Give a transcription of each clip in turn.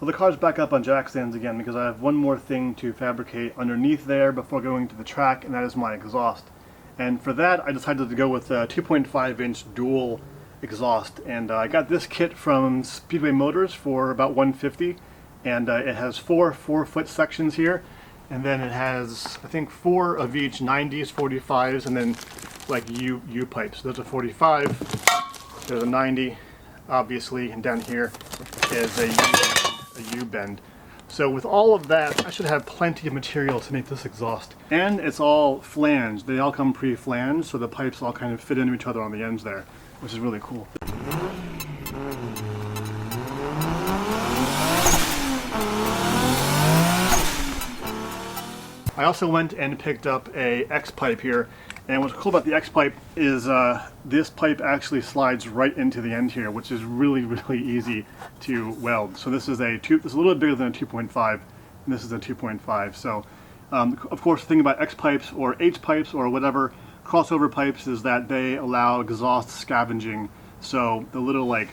Well, the car's back up on jack stands again because I have one more thing to fabricate underneath there before going to the track, and that is my exhaust. And for that, I decided to go with a 2.5-inch dual exhaust, and I got this kit from Speedway Motors for about $150, and it has four 4-foot sections here, and then it has, I think, 4 of each 90s, 45s, and then like U pipes. There's a 45, there's a 90, obviously, and down here is a U-bend. So with all of that, I should have plenty of material to make this exhaust. And it's all flanged. They all come pre-flanged, so the pipes all kind of fit into each other on the ends there, which is really cool. I also went and picked up a X-pipe here, and what's cool about the X-pipe is this pipe actually slides right into the end here, which is really, really easy to weld. So this is a little bit bigger than a 2.5, and this is a 2.5. So of course, the thing about X-pipes or H-pipes or whatever crossover pipes is that they allow exhaust scavenging. So the little like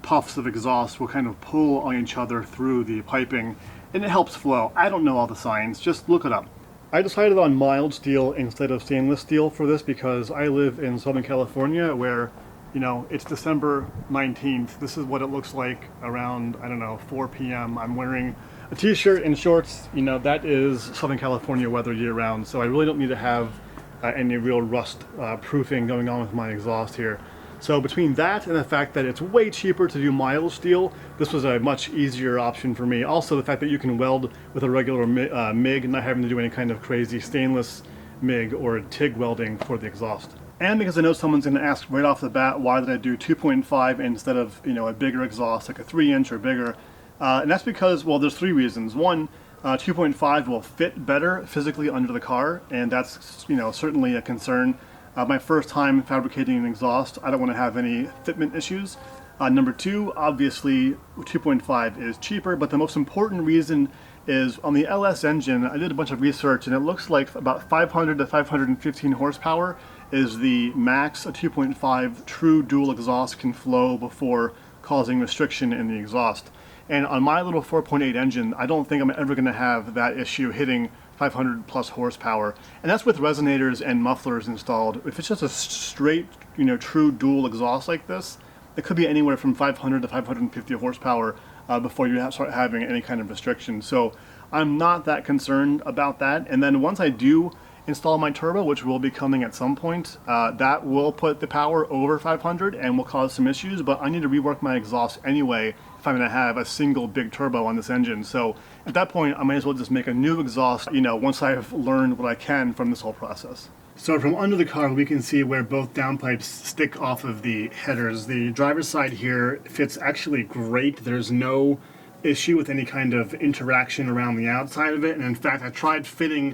puffs of exhaust will kind of pull on each other through the piping, and it helps flow. I don't know all the science, just look it up. I decided on mild steel instead of stainless steel for this because I live in Southern California where, you know, it's December 19th. This is what it looks like around, I don't know, 4 p.m. I'm wearing a t-shirt and shorts. You know, that is Southern California weather year round, so I really don't need to have any real rust proofing going on with my exhaust here. So between that and the fact that it's way cheaper to do mild steel, this was a much easier option for me. Also the fact that you can weld with a regular MIG, not having to do any kind of crazy stainless MIG or TIG welding for the exhaust. And because I know someone's going to ask right off the bat, why did I do 2.5 instead of, you know, a bigger exhaust, like a 3-inch or bigger? And that's because, well, there's 3 reasons. One, 2.5 will fit better physically under the car, and that's, you know, certainly a concern. My first time fabricating an exhaust, I don't want to have any fitment issues. Number 2, obviously 2.5 is cheaper, but the most important reason is on the LS engine, I did a bunch of research and it looks like about 500 to 515 horsepower is the max a 2.5 true dual exhaust can flow before causing restriction in the exhaust. And on my little 4.8 engine, I don't think I'm ever going to have that issue hitting 500 plus horsepower, and that's with resonators and mufflers installed. If it's just a straight, you know, true dual exhaust like this, it could be anywhere from 500 to 550 horsepower before you start having any kind of restriction. So I'm not that concerned about that. And then once I do install my turbo, which will be coming at some point, that will put the power over 500 and will cause some issues, but I need to rework my exhaust anyway if I'm going to have a single big turbo on this engine. So at that point, I might as well just make a new exhaust, you know, once I've learned what I can from this whole process. So from under the car, we can see where both downpipes stick off of the headers. The driver's side here fits actually great. There's no issue with any kind of interaction around the outside of it. And in fact, I tried fitting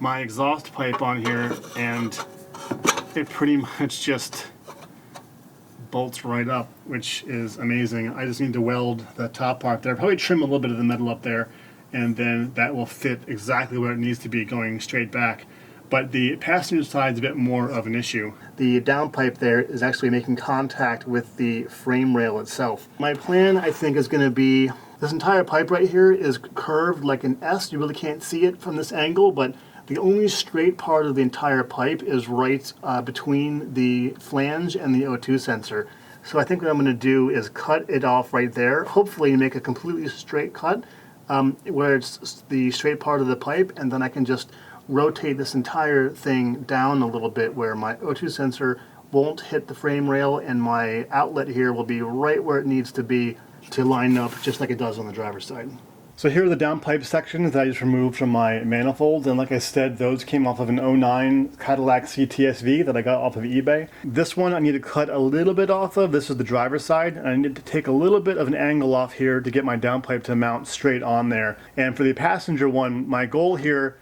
my exhaust pipe on here and it pretty much just bolts right up, which is amazing. I just need to weld the top part there, probably trim a little bit of the metal up there, and then that will fit exactly where it needs to be going straight back. But the passenger side is a bit more of an issue. The downpipe there is actually making contact with the frame rail itself. My plan, I think, is going to be, this entire pipe right here is curved like an S. You really can't see it from this angle, but the only straight part of the entire pipe is right between the flange and the O2 sensor. So I think what I'm going to do is cut it off right there, hopefully make a completely straight cut where it's the straight part of the pipe, and then I can just rotate this entire thing down a little bit where my O2 sensor won't hit the frame rail and my outlet here will be right where it needs to be to line up just like it does on the driver's side. So here are the downpipe sections that I just removed from my manifolds, and like I said, those came off of an 09 Cadillac CTSV that I got off of eBay. This one I need to cut a little bit off of. This is the driver's side, and I need to take a little bit of an angle off here to get my downpipe to mount straight on there. And for the passenger one, my goal here,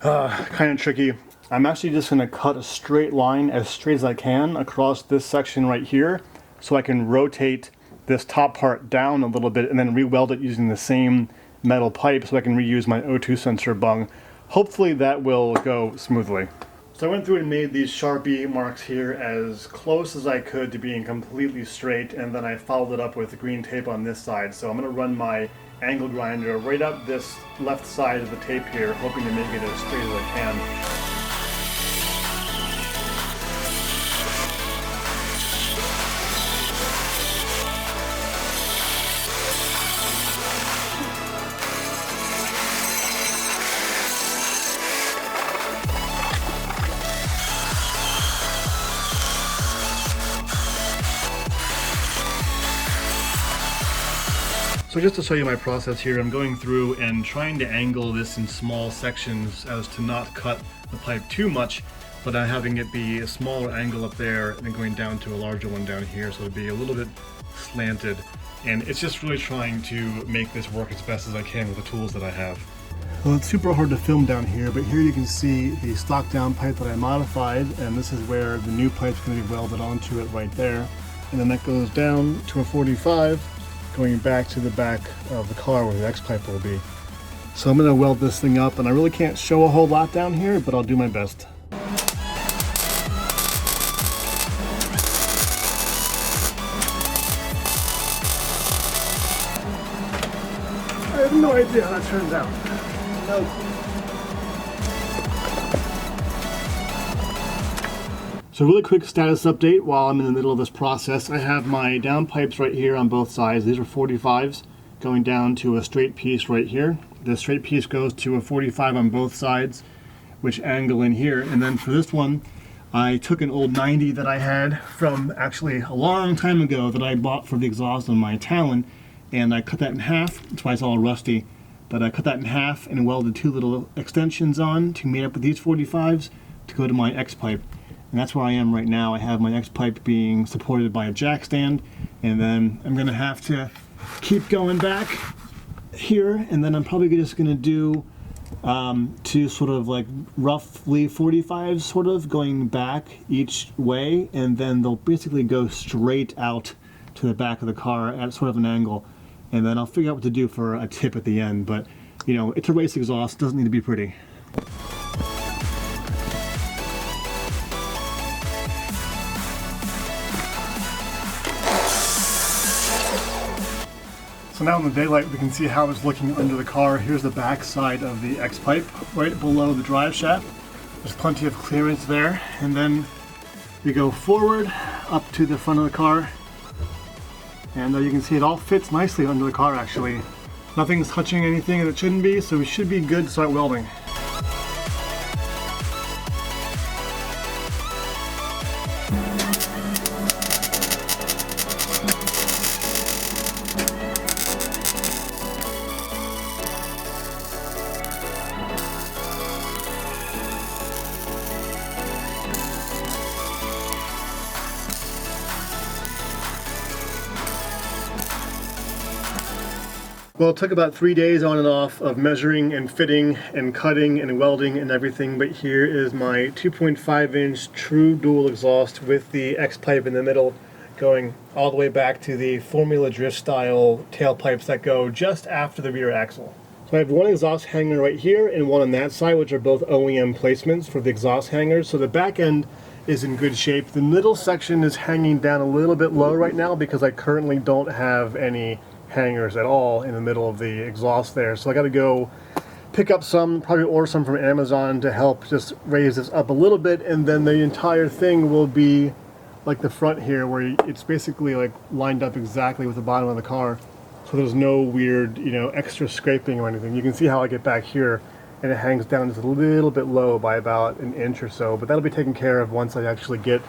kind of tricky, I'm actually just going to cut a straight line as straight as I can across this section right here so I can rotate this top part down a little bit and then re-weld it using the same metal pipe so I can reuse my O2 sensor bung. Hopefully that will go smoothly. So I went through and made these Sharpie marks here as close as I could to being completely straight, and then I followed it up with green tape on this side. So I'm going to run my angle grinder right up this left side of the tape here, hoping to make it as straight as I can. So just to show you my process here, I'm going through and trying to angle this in small sections as to not cut the pipe too much, but I'm having it be a smaller angle up there and then going down to a larger one down here, so it'll be a little bit slanted. And it's just really trying to make this work as best as I can with the tools that I have. Well, it's super hard to film down here, but here you can see the stock down pipe that I modified, and this is where the new pipe's going to be welded onto it right there. And then that goes down to a 45. Going back to the back of the car where the X pipe will be. So I'm going to weld this thing up, and I really can't show a whole lot down here, but I'll do my best. I have no idea how that turns out. No. So really quick status update while I'm in the middle of this process. I have my downpipes right here on both sides. These are 45s going down to a straight piece right here. The straight piece goes to a 45 on both sides, which angle in here. And then for this one, I took an old 90 that I had from actually a long time ago that I bought for the exhaust on my Talon, and I cut that in half. That's why it's all rusty. But I cut that in half and welded two little extensions on to meet up with these 45s to go to my X pipe. And that's where I am right now. I have my X pipe being supported by a jack stand, and then I'm gonna have to keep going back here, and then I'm probably just gonna do two sort of like roughly 45s sort of going back each way, and then they'll basically go straight out to the back of the car at sort of an angle, and then I'll figure out what to do for a tip at the end. But you know, it's a race exhaust, doesn't need to be pretty. So now in the daylight we can see how it's looking under the car. Here's the back side of the X pipe right below the drive shaft. There's plenty of clearance there, and then we go forward up to the front of the car, and you can see it all fits nicely under the car actually. Nothing's touching anything that it shouldn't be, so we should be good to start welding. Well, it took about 3 days on and off of measuring and fitting and cutting and welding and everything, but here is my 2.5-inch true dual exhaust with the X pipe in the middle, going all the way back to the Formula Drift style tailpipes that go just after the rear axle. So I have one exhaust hanger right here and one on that side, which are both OEM placements for the exhaust hangers. So the back end is in good shape. The middle section is hanging down a little bit low right now because I currently don't have any hangers at all in the middle of the exhaust there. So I got to go pick up some, probably order some from Amazon to help just raise this up a little bit, and then the entire thing will be like the front here where it's basically like lined up exactly with the bottom of the car. So there's no weird, you know, extra scraping or anything. You can see how I get back here and it hangs down just a little bit low by about an inch or so, but that'll be taken care of once I actually get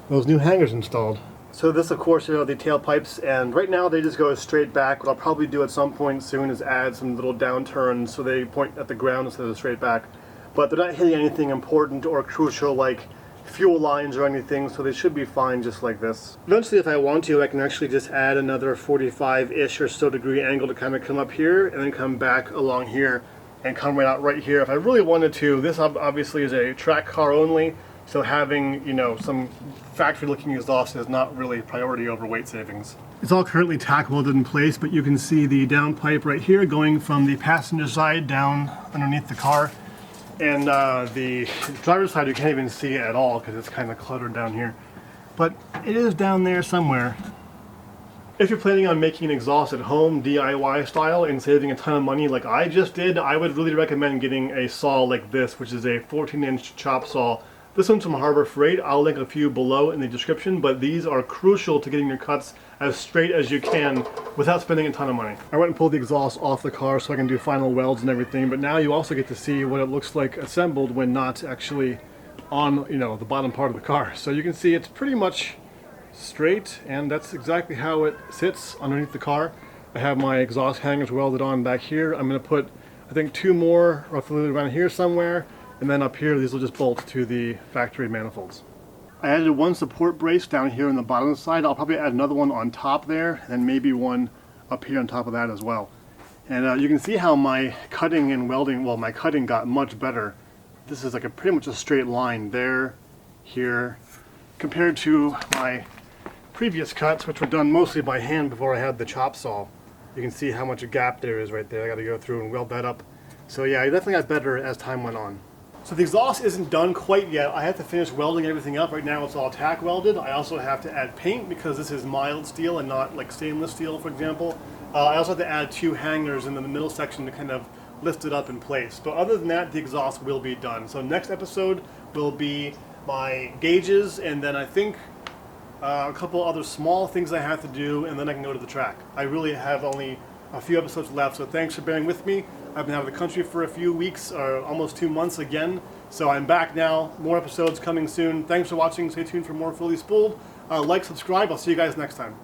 those new hangers installed. So this, of course, are the tailpipes, and right now they just go straight back. What I'll probably do at some point soon is add some little downturns so they point at the ground instead of straight back. But they're not hitting anything important or crucial like fuel lines or anything, so they should be fine just like this. Eventually, if I want to, I can actually just add another 45-ish or so degree angle to kind of come up here and then come back along here and come right out right here if I really wanted to. This obviously is a track car only, so having, you know, some factory-looking exhaust is not really priority over weight savings. It's all currently tack welded in place, but you can see the downpipe right here going from the passenger side down underneath the car. And the driver's side you can't even see it at all because it's kind of cluttered down here. But it is down there somewhere. If you're planning on making an exhaust at home, DIY style, and saving a ton of money like I just did, I would really recommend getting a saw like this, which is a 14-inch chop saw. This one's from Harbor Freight. I'll link a few below in the description, but these are crucial to getting your cuts as straight as you can without spending a ton of money. I went and pulled the exhaust off the car so I can do final welds and everything, but now you also get to see what it looks like assembled when not actually on, you know, the bottom part of the car. So you can see it's pretty much straight, and that's exactly how it sits underneath the car. I have my exhaust hangers welded on back here. I'm going to put, I think, 2 more roughly around here somewhere, and then up here these will just bolt to the factory manifolds. I added 1 support brace down here on the bottom side. I'll probably add another one on top there, and then maybe one up here on top of that as well. And you can see how my cutting and welding, well, my cutting got much better. This is like pretty much a straight line there, here, compared to my previous cuts, which were done mostly by hand before I had the chop saw. You can see how much a gap there is right there. I got to go through and weld that up. So yeah, it definitely got better as time went on. So the exhaust isn't done quite yet. I have to finish welding everything up. Right now it's all tack welded. I also have to add paint because this is mild steel and not like stainless steel, for example. I also have to add 2 hangers in the middle section to kind of lift it up in place. But other than that, the exhaust will be done. So next episode will be my gauges, and then I think a couple other small things I have to do, and then I can go to the track. I really have only a few episodes left, so thanks for bearing with me. I've been out of the country for a few weeks, or almost 2 months again, so I'm back now. More episodes coming soon. Thanks for watching. Stay tuned for more Fully Spooled. Like, subscribe. I'll see you guys next time.